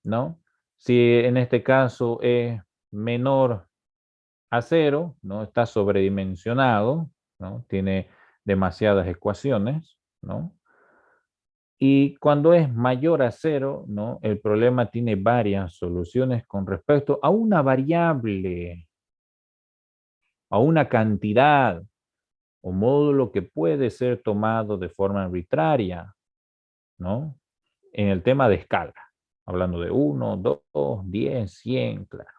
¿no? Si en este caso es menor a cero, ¿no? Está sobredimensionado, ¿no? Tiene demasiadas ecuaciones, ¿no? Y cuando es mayor a cero, ¿no? El problema tiene varias soluciones con respecto a una variable, a una cantidad o módulo que puede ser tomado de forma arbitraria, ¿no? En el tema de escala, hablando de 1, 2, 10, 100, claro.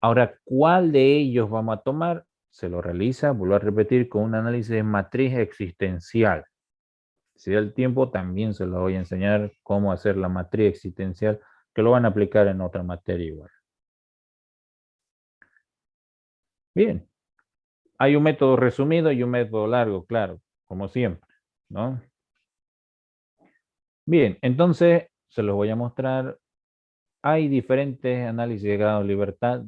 Ahora, ¿cuál de ellos vamos a tomar? Se lo realiza, vuelvo a repetir, con un análisis de matriz existencial. Si da el tiempo, también se lo voy a enseñar cómo hacer la matriz existencial, que lo van a aplicar en otra materia igual. Bien, hay un método resumido y un método largo, claro, como siempre, ¿no? Bien, entonces se los voy a mostrar. Hay diferentes análisis de grado de libertad.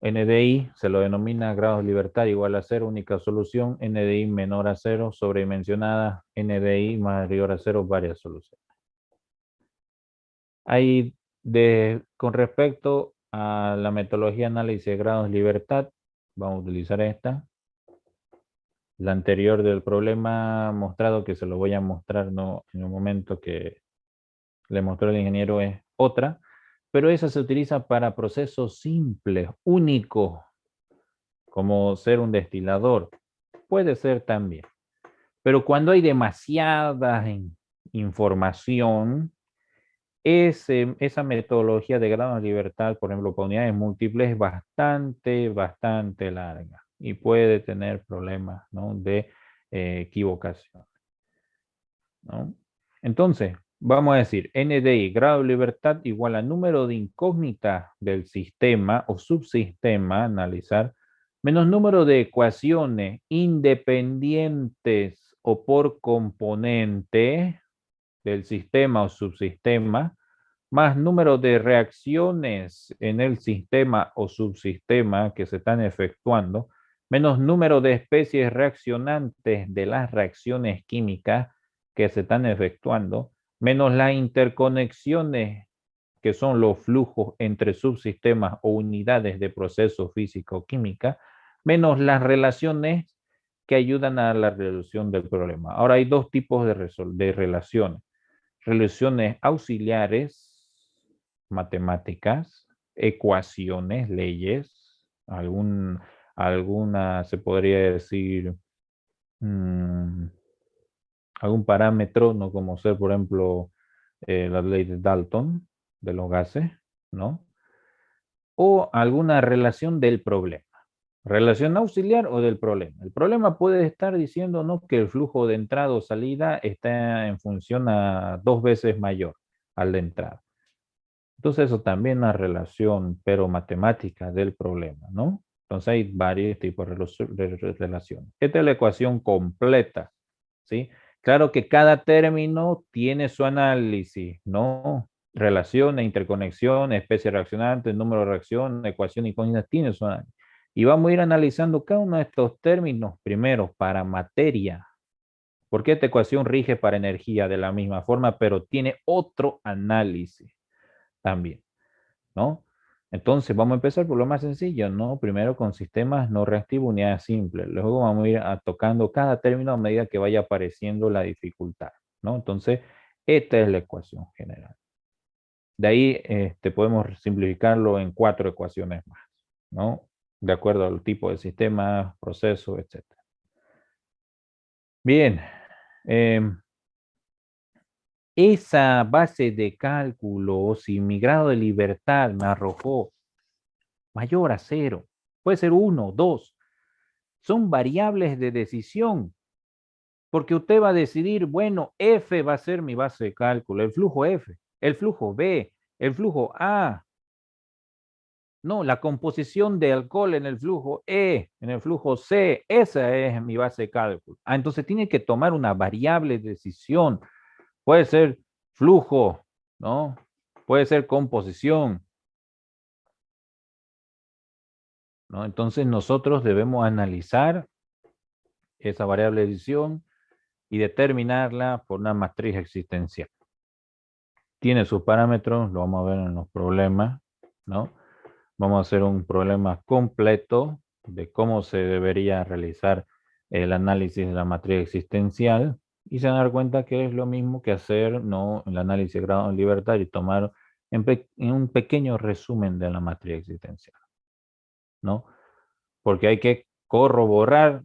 NDI se lo denomina grado de libertad igual a cero, única solución. NDI menor a cero, sobredimensionada. NDI mayor a cero, varias soluciones. Hay con respecto a la metodología de análisis de grados de libertad, vamos a utilizar esta. La anterior del problema mostrado, que se lo voy a mostrar no, en un momento que le mostró el ingeniero, es otra, pero esa se utiliza para procesos simples, únicos, como ser un destilador. Puede ser también. Pero cuando hay demasiada información, esa metodología de grado de libertad, por ejemplo, para unidades múltiples, es bastante larga y puede tener problemas, ¿no? de equivocación, ¿no? Entonces, vamos a decir, NDI, grado de libertad, igual a número de incógnitas del sistema o subsistema, analizar, menos número de ecuaciones independientes o por componente del sistema o subsistema, más número de reacciones en el sistema o subsistema que se están efectuando, menos número de especies reaccionantes de las reacciones químicas que se están efectuando, menos las interconexiones que son los flujos entre subsistemas o unidades de proceso físico-química, menos las relaciones que ayudan a la resolución del problema. Ahora hay dos tipos de relaciones. Relaciones auxiliares, matemáticas, ecuaciones, leyes, alguna se podría decir, algún parámetro, ¿no? Como ser, por ejemplo, la ley de Dalton de los gases, ¿no? O alguna relación del problema. Relación auxiliar o del problema. El problema puede estar diciéndonos que el flujo de entrada o salida está en función a 2 veces mayor al de entrada. Entonces eso también es una relación, pero matemática del problema, ¿no? Entonces hay varios tipos de relaciones. Esta es la ecuación completa, ¿sí? Claro que cada término tiene su análisis, ¿no? Relaciones, interconexiones, especie reaccionante, número de reacción, ecuación incógnita, tiene su análisis. Y vamos a ir analizando cada uno de estos términos primero para materia. Porque esta ecuación rige para energía de la misma forma, pero tiene otro análisis también, ¿no? Entonces vamos a empezar por lo más sencillo, ¿no? Primero con sistemas no reactivos, unidades simples. Luego vamos a ir tocando cada término a medida que vaya apareciendo la dificultad, ¿no? Entonces, esta es la ecuación general. De ahí podemos simplificarlo en 4 ecuaciones más, ¿no? De acuerdo al tipo de sistema, proceso, etc. Bien. Esa base de cálculo, si mi grado de libertad me arrojó mayor a cero, puede ser 1, 2, son variables de decisión, porque usted va a decidir, bueno, F va a ser mi base de cálculo, el flujo F, el flujo B, el flujo A, no, la composición de alcohol en el flujo E, en el flujo C, esa es mi base de cálculo. Entonces tiene que tomar una variable de decisión, puede ser flujo, ¿no? Puede ser composición, ¿no? Entonces nosotros debemos analizar esa variable de decisión y determinarla por una matriz existencial. Tiene sus parámetros, lo vamos a ver en los problemas, ¿no? Vamos a hacer un problema completo de cómo se debería realizar el análisis de la matriz existencial y se van a dar cuenta que es lo mismo que hacer, ¿no?, el análisis de grado de libertad y tomar en un pequeño resumen de la matriz existencial, ¿no? Porque hay que corroborar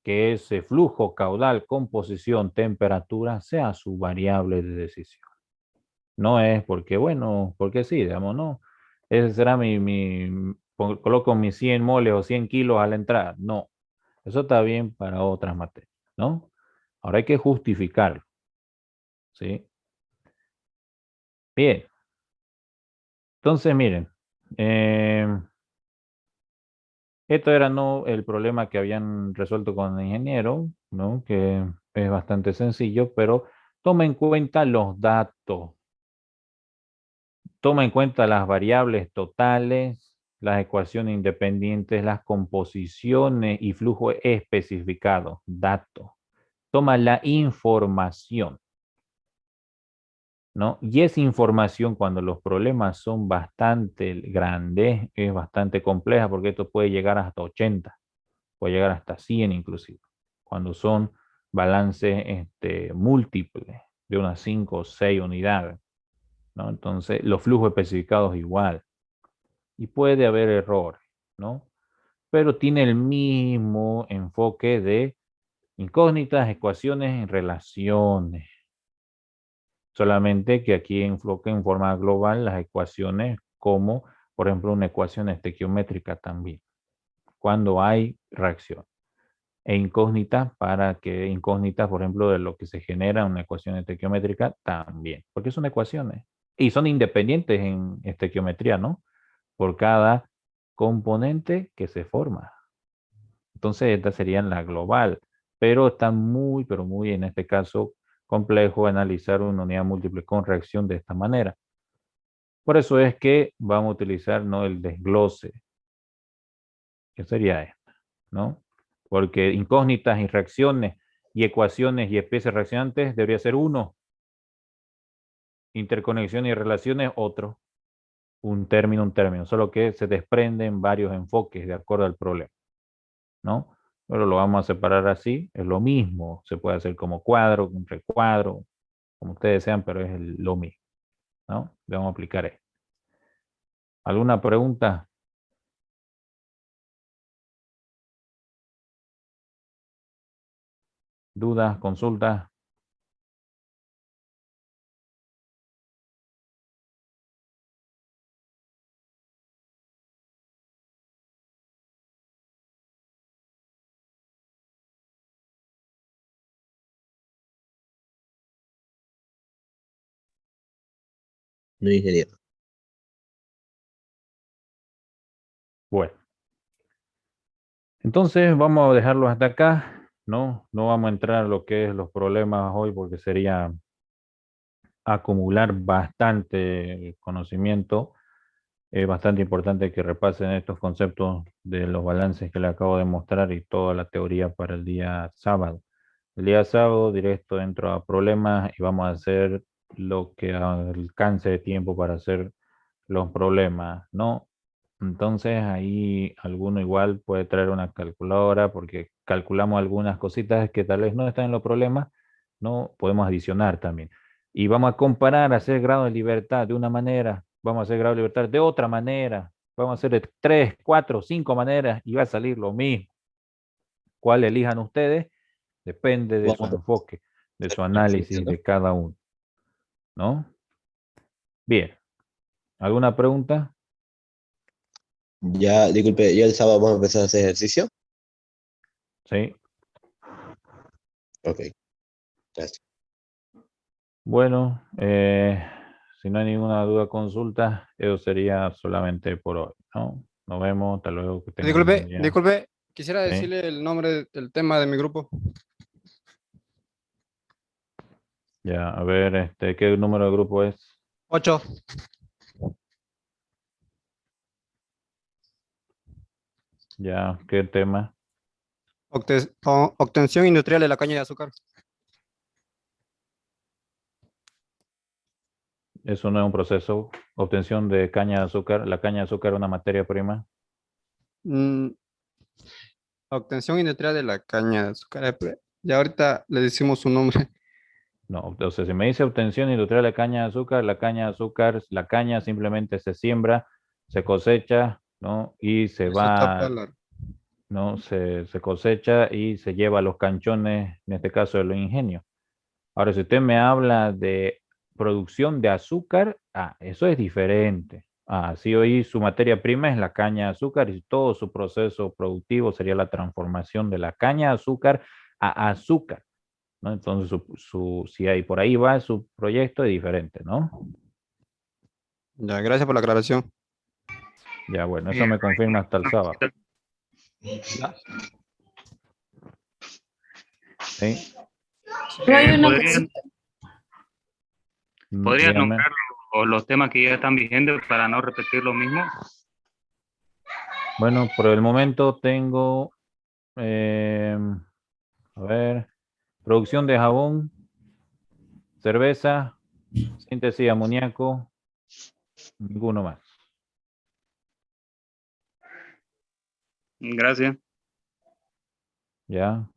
que ese flujo caudal, composición, temperatura sea su variable de decisión. No es porque, bueno, porque sí, digamos, no. Ese será coloco mis 100 moles o 100 kilos a la entrada. No, eso está bien para otras materias, ¿no? Ahora hay que justificarlo, ¿sí? Bien, entonces miren, esto era no el problema que habían resuelto con el ingeniero, ¿no? Que es bastante sencillo, pero toma en cuenta los datos. Toma en cuenta las variables totales, las ecuaciones independientes, las composiciones y flujo especificado, datos. Toma la información, ¿no? Y esa información, cuando los problemas son bastante grandes, es bastante compleja, porque esto puede llegar hasta 80, puede llegar hasta 100 inclusive, cuando son balances múltiples de unas 5 o 6 unidades, ¿no? Entonces, los flujos especificados igual. Y puede haber errores, ¿no? Pero tiene el mismo enfoque de incógnitas, ecuaciones, relaciones. Solamente que aquí enfoca en forma global las ecuaciones como, por ejemplo, una ecuación estequiométrica también, cuando hay reacción. E incógnitas incógnitas, por ejemplo, de lo que se genera una ecuación estequiométrica también, porque son ecuaciones. Y son independientes en estequiometría, ¿no? Por cada componente que se forma. Entonces, esta sería la global, pero está muy, pero muy, en este caso, complejo analizar una unidad múltiple con reacción de esta manera. Por eso es que vamos a utilizar, ¿no?, el desglose, que sería esta, ¿no? Porque incógnitas y reacciones y ecuaciones y especies reaccionantes debería ser uno, interconexiones y relaciones otro, un término, solo que se desprenden varios enfoques de acuerdo al problema, ¿no? Pero lo vamos a separar así, es lo mismo, se puede hacer como cuadro, un recuadro, como ustedes desean, pero es lo mismo, ¿no? Le vamos a aplicar esto. ¿Alguna pregunta? ¿Dudas? ¿Consultas? No, ingeniero. Bueno, entonces vamos a dejarlo hasta acá, ¿no? No vamos a entrar a lo que es los problemas hoy porque sería acumular bastante conocimiento. Es bastante importante que repasen estos conceptos de los balances que le acabo de mostrar y toda la teoría para el día sábado. El día sábado directo entro a problemas y vamos a hacer lo que alcance de tiempo para hacer los problemas, ¿no? Entonces ahí alguno igual puede traer una calculadora porque calculamos algunas cositas que tal vez no están en los problemas, ¿no? Podemos adicionar también. Y vamos a comparar, hacer grado de libertad de una manera, vamos a hacer grado de libertad de otra manera, vamos a hacer de 3, 4, 5 maneras y va a salir lo mismo. ¿Cuál elijan ustedes? Depende de su Vamos a enfoque, de hacer su un ejercicio, análisis ¿no? de cada uno, ¿no? Bien, ¿alguna pregunta? Ya, disculpe, ya el sábado vamos a empezar a hacer ejercicio. Sí. Ok, gracias. Bueno, si no hay ninguna duda o consulta, eso sería solamente por hoy, ¿no? Nos vemos, hasta luego, que tengan un buen Disculpe, día. disculpe, quisiera ¿Sí? decirle el nombre del tema de mi grupo. Ya, a ver, ¿qué número de grupo es? 8. Ya, ¿qué tema? Obtención industrial de la caña de azúcar. Eso no es un proceso. Obtención de caña de azúcar. La caña de azúcar es una materia prima. Mm, obtención industrial de la caña de azúcar. Ya ahorita le decimos su nombre. No, o sea, si me dice obtención industrial de caña de azúcar, la caña simplemente se siembra, se cosecha, ¿no? Y se Se tapa va, la... ¿no? Se cosecha y se lleva a los canchones, en este caso de los ingenios. Ahora, si usted me habla de producción de azúcar, eso es diferente. Si hoy su materia prima es la caña de azúcar y todo su proceso productivo sería la transformación de la caña de azúcar a azúcar, ¿no? Entonces, si ahí por ahí va su proyecto, es diferente, ¿no? Ya, gracias por la aclaración. Ya, bueno, eso me confirma hasta el sábado. Ya. ¿Sí? No hay una ¿Podría, cosita. podría Dígame. nombrar los temas que ya están vigentes para no repetir lo mismo? Bueno, por el momento tengo, a ver, producción de jabón, cerveza, síntesis de amoníaco, ninguno más. Gracias. ¿Ya?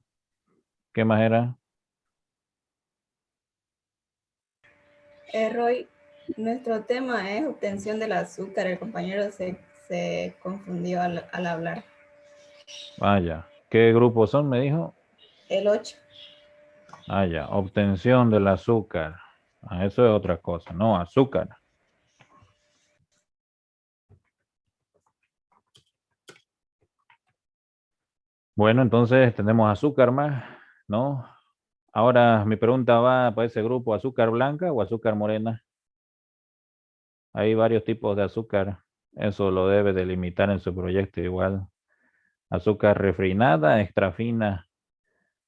¿Qué más era? Roy, nuestro tema es obtención del azúcar. El compañero se confundió al hablar. Ya. ¿Qué grupos son? Me dijo. El 8. Ya. Obtención del azúcar. Eso es otra cosa, no, azúcar. Bueno, entonces tenemos azúcar más, ¿no? Ahora mi pregunta va para ese grupo, ¿azúcar blanca o azúcar morena? Hay varios tipos de azúcar. Eso lo debe delimitar en su proyecto igual. Azúcar refinada, extra fina.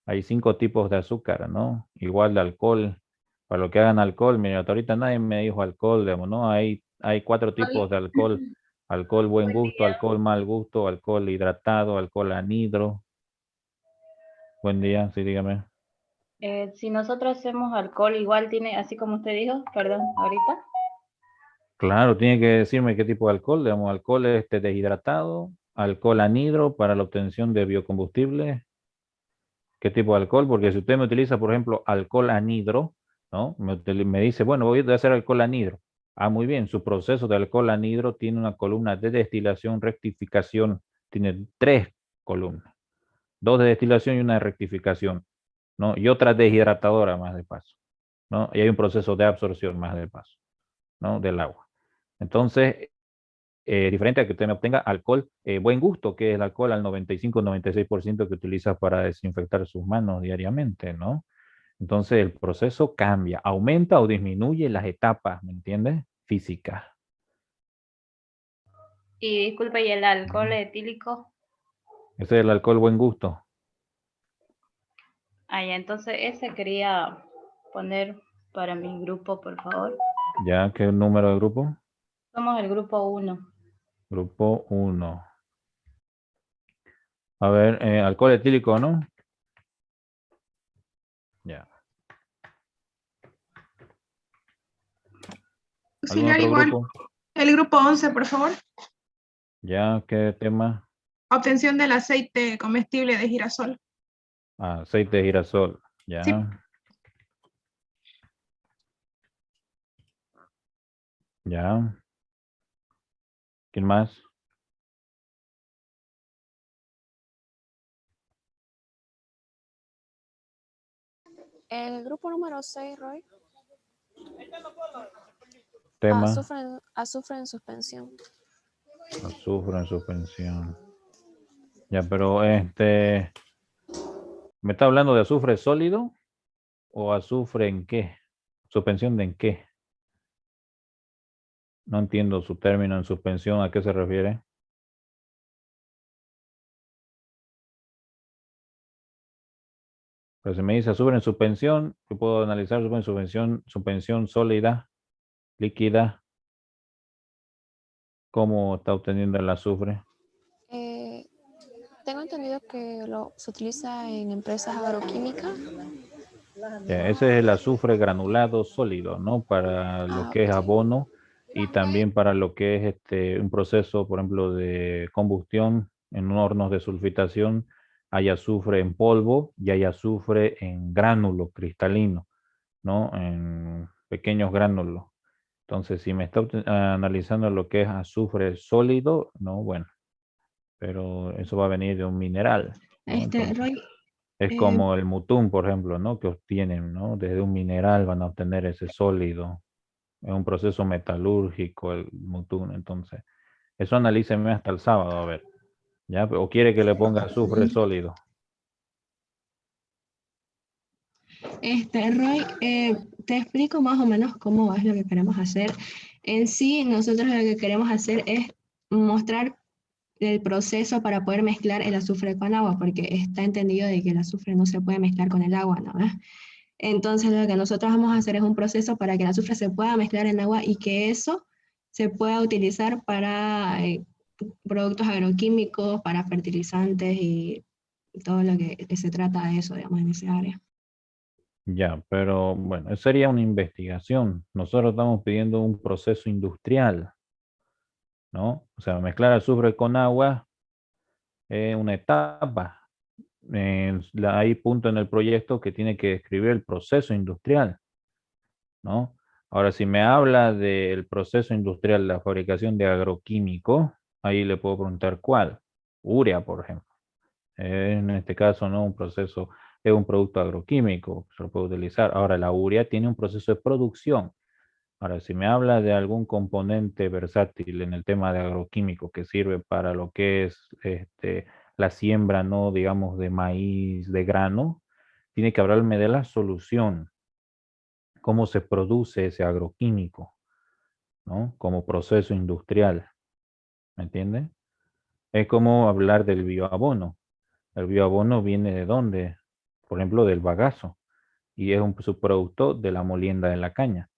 Hay 5 tipos de azúcar, ¿no? Igual de alcohol. Para lo que hagan alcohol, mira, hasta ahorita nadie me dijo alcohol, digamos, ¿no? Hay 4 tipos de alcohol. Alcohol buen gusto, alcohol mal gusto, alcohol hidratado, alcohol anhidro. Buen día, sí, dígame. Si nosotros hacemos alcohol, igual tiene, así como usted dijo, perdón, ahorita. Claro, tiene que decirme qué tipo de alcohol, digamos, alcohol deshidratado, alcohol anhidro para la obtención de biocombustible, qué tipo de alcohol, porque si usted me utiliza, por ejemplo, alcohol anhidro, ¿no? Me dice, bueno, voy a hacer alcohol anhidro. Muy bien, su proceso de alcohol anhidro tiene una columna de destilación, rectificación, tiene 3 columnas, 2 de destilación y una de rectificación, ¿no? Y otra deshidratadora más de paso, ¿no? Y hay un proceso de absorción más de paso, ¿no? Del agua. Entonces, diferente a que usted me obtenga alcohol buen gusto, que es el alcohol al 95-96% que utiliza para desinfectar sus manos diariamente, ¿no? Entonces el proceso cambia, aumenta o disminuye las etapas, ¿me entiendes? Físicas. Y disculpe, ¿y el alcohol etílico? Ese es el alcohol buen gusto. Ya, entonces ese quería poner para mi grupo, por favor. ¿Ya? ¿Qué número de grupo? Somos el grupo 1. Grupo 1. A ver, alcohol etílico, ¿no? Ya. ¿Algún Auxiliar otro igual. grupo? El grupo 11, por favor. ¿Ya? ¿Qué tema? Obtención del aceite comestible de girasol. Aceite de girasol. Ya. Sí. Ya. ¿Quién más? El grupo número 6, Roy. Tema. Azufre en suspensión. Azufre en suspensión. Ya, pero ¿me está hablando de azufre sólido o azufre en qué? ¿Suspensión de en qué? No entiendo su término en suspensión, ¿a qué se refiere? Pero si me dice azufre en suspensión, yo puedo analizar azufre en suspensión sólida, líquida. ¿Cómo está obteniendo el azufre? Tengo entendido que se utiliza en empresas agroquímicas Ya, ese es el azufre granulado sólido, ¿no? Para lo que es abono y también para lo que es un proceso, por ejemplo, de combustión en hornos de sulfitación. Hay azufre en polvo y hay azufre en gránulo cristalino, ¿no? En pequeños gránulos. Entonces, si me está analizando lo que es azufre sólido, no, bueno, pero eso va a venir de un mineral, ¿no? Entonces, Roy, es como el mutún, por ejemplo, ¿no? Que obtienen, ¿no? Desde un mineral van a obtener ese sólido. Es un proceso metalúrgico el mutún. Entonces, eso analíceme hasta el sábado, a ver. ¿Ya? ¿O quiere que le ponga azufre sólido? Roy, te explico más o menos cómo es lo que queremos hacer. En sí, nosotros lo que queremos hacer es mostrar el proceso para poder mezclar el azufre con agua, porque está entendido de que el azufre no se puede mezclar con el agua, ¿no? Entonces, lo que nosotros vamos a hacer es un proceso para que el azufre se pueda mezclar en agua y que eso se pueda utilizar para productos agroquímicos, para fertilizantes y todo lo que se trata de eso, digamos, en esa área. Ya, pero bueno, eso sería una investigación. Nosotros estamos pidiendo un proceso industrial, ¿no? O sea, mezclar azufre con agua es una etapa. Hay punto en el proyecto que tiene que describir el proceso industrial, ¿no? Ahora, si me habla del proceso industrial, la fabricación de agroquímicos, ahí le puedo preguntar cuál. Urea, por ejemplo. En este caso, no un proceso, es un producto agroquímico, se lo puede utilizar. Ahora, la urea tiene un proceso de producción. Ahora, si me habla de algún componente versátil en el tema de agroquímico que sirve para lo que es la siembra, no digamos de maíz, de grano, tiene que hablarme de la solución, cómo se produce ese agroquímico, ¿no? Como proceso industrial, ¿me entiende? Es como hablar del bioabono. El bioabono viene de dónde? Por ejemplo, del bagazo, y es un subproducto de la molienda de la caña.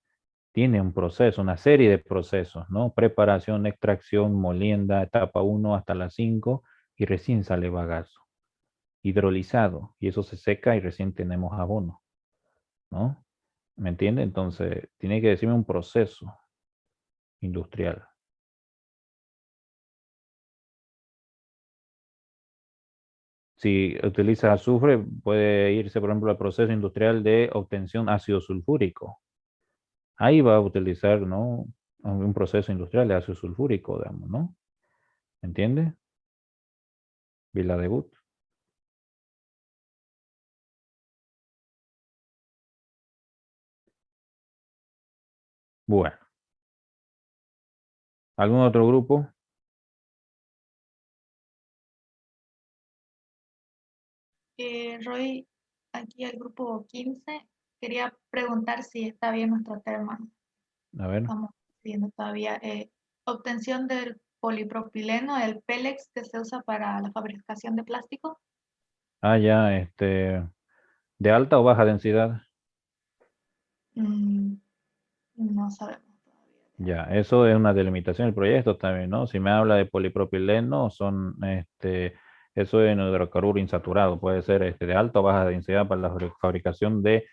Tiene un proceso, una serie de procesos, ¿no? Preparación, extracción, molienda, etapa 1 hasta la 5, y recién sale bagazo. Hidrolizado, y eso se seca y recién tenemos abono, ¿no? ¿Me entiende? Entonces, tiene que decirme un proceso industrial. Si utiliza azufre, puede irse, por ejemplo, al proceso industrial de obtención ácido sulfúrico. Ahí va a utilizar, ¿no? Un proceso industrial de ácido sulfúrico, digamos, ¿no? ¿Entiende? Vila de But. Bueno. ¿Algún otro grupo? Roy, aquí el grupo 15, quería preguntar si está bien nuestro tema. A ver. Estamos viendo todavía obtención del polipropileno, el pélex que se usa para la fabricación de plástico. Ah, ya, ¿de alta o baja densidad? No sabemos todavía. Ya, eso es una delimitación del proyecto también, ¿no? Si me habla de polipropileno, eso es un hidrocarburo insaturado, puede ser de alta o baja densidad para la fabricación de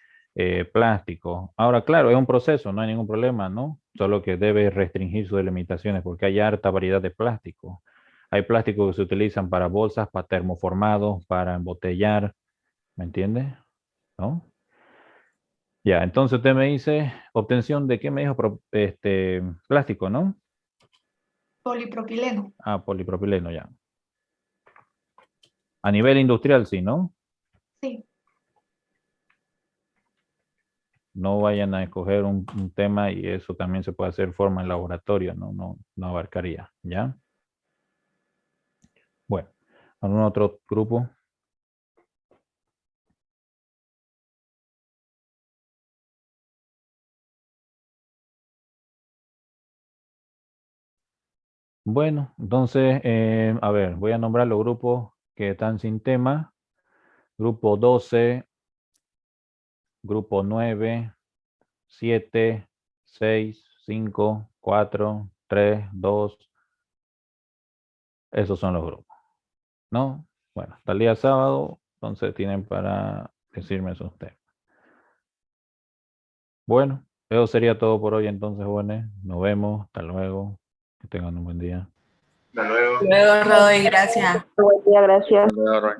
plástico. Ahora, claro, es un proceso, no hay ningún problema, ¿no? Solo que debe restringir sus delimitaciones porque hay harta variedad de plástico. Hay plásticos que se utilizan para bolsas, para termoformados, para embotellar, ¿me entiende? ¿No? Ya, entonces usted me dice, obtención de qué me dijo, plástico, ¿no? Polipropileno. Ah, polipropileno, ya. A nivel industrial, sí, ¿no? Sí. No vayan a escoger un tema y eso también se puede hacer forma en laboratorio, ¿no? No abarcaría, ¿ya? Bueno, ¿algún otro grupo? Bueno, entonces, a ver, voy a nombrar los grupos que están sin tema. Grupo 12, grupo 9, 7, 6, 5, 4, 3, 2. Esos son los grupos, ¿no? Bueno, hasta el día sábado, entonces tienen para decirme esos temas. Bueno, eso sería todo por hoy entonces, jóvenes. Nos vemos. Hasta luego. Que tengan un buen día. Hasta luego. Luego, Roy, gracias. Buen día, gracias. Hasta luego, Roy.